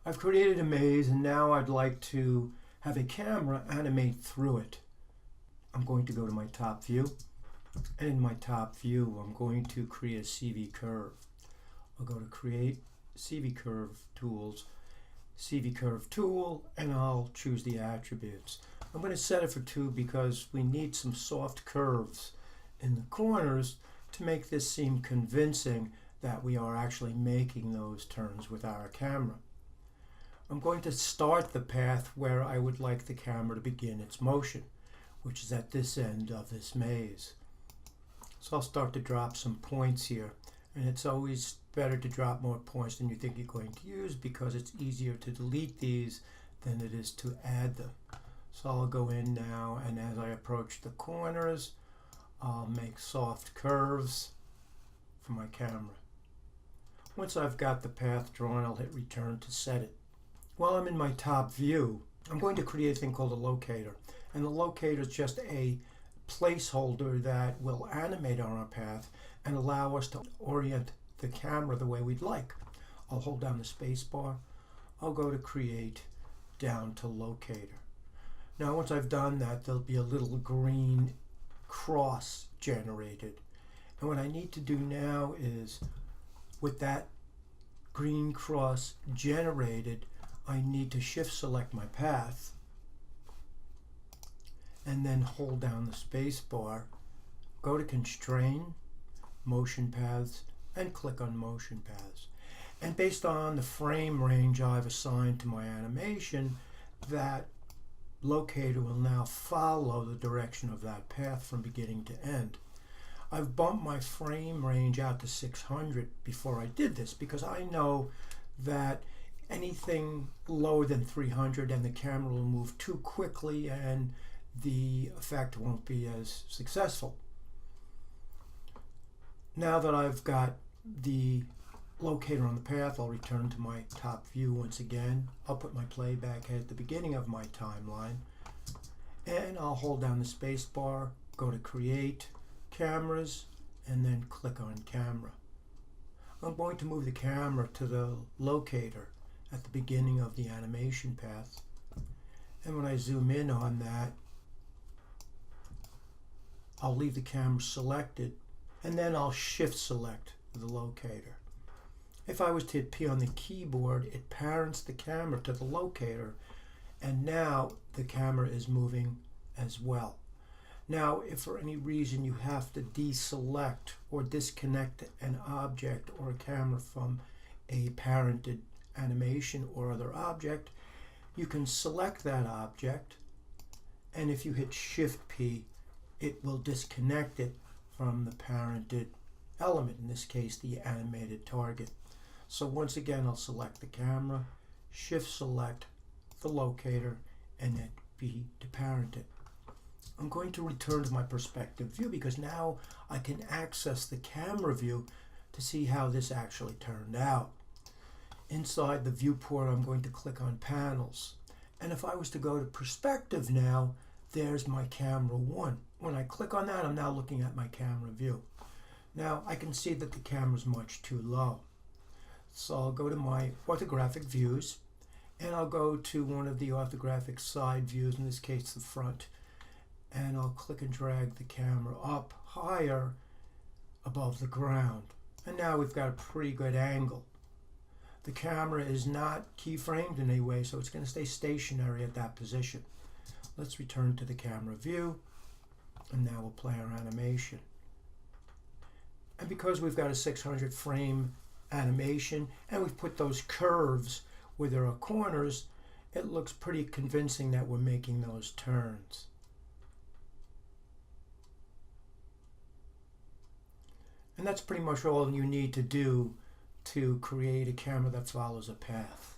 I've created a maze and now I'd like to have a camera animate through it. I'm going to go to my top view, and in my top view I'm going to create a CV curve. I'll go to create CV curve tools, CV curve tool, and I'll choose the attributes. I'm going to set it for 2 because we need some soft curves in the corners to make this seem convincing that we are actually making those turns with our camera. I'm going to start the path where I would like the camera to begin its motion, which is at this end of this maze. So I'll start to drop some points here, and it's always better to drop more points than you think you're going to use because it's easier to delete these than it is to add them. So I'll go in now, and as I approach the corners, I'll make soft curves for my camera. Once I've got the path drawn, I'll hit return to set it. While I'm in my top view, I'm going to create a thing called a locator. And the locator is just a placeholder that will animate on our path and allow us to orient the camera the way we'd like. I'll hold down the space bar. I'll go to create, down to locator. Now once I've done that, there'll be a little green cross generated. And what I need to do now is, with that green cross generated, I need to shift select my path and then hold down the space bar, go to constrain, motion paths, and click on motion paths. And based on the frame range I've assigned to my animation, that locator will now follow the direction of that path from beginning to end. I've bumped my frame range out to 600 before I did this because I know that anything lower than 300 and the camera will move too quickly and the effect won't be as successful. Now that I've got the locator on the path, I'll return to my top view once again. I'll put my playback at the beginning of my timeline, and I'll hold down the space bar, go to create, cameras, and then click on camera. I'm going to move the camera to the locator at the beginning of the animation path, and when I zoom in on that, I'll leave the camera selected, and then I'll shift select the locator. If I was to hit P on the keyboard, it parents the camera to the locator, and now the camera is moving as well. Now, if for any reason you have to deselect or disconnect an object or a camera from a parented animation or other object, you can select that object, and if you hit Shift P, it will disconnect it from the parented element, in this case the animated target. So once again, I'll select the camera, shift select the locator, and hit P to parent it. I'm going to return to my perspective view because now I can access the camera view to see how this actually turned out. Inside the viewport, I'm going to click on panels. And if I was to go to perspective now, there's my camera 1. When I click on that, I'm now looking at my camera view. Now I can see that the camera is much too low. So I'll go to my orthographic views, and I'll go to one of the orthographic side views, in this case the front, and I'll click and drag the camera up higher above the ground. And now we've got a pretty good angle. The camera is not keyframed in any way, so it's going to stay stationary at that position. Let's return to the camera view, and now we'll play our animation. And because we've got a 600 frame animation and we've put those curves where there are corners, it looks pretty convincing that we're making those turns. And that's pretty much all you need to do to create a camera that follows a path.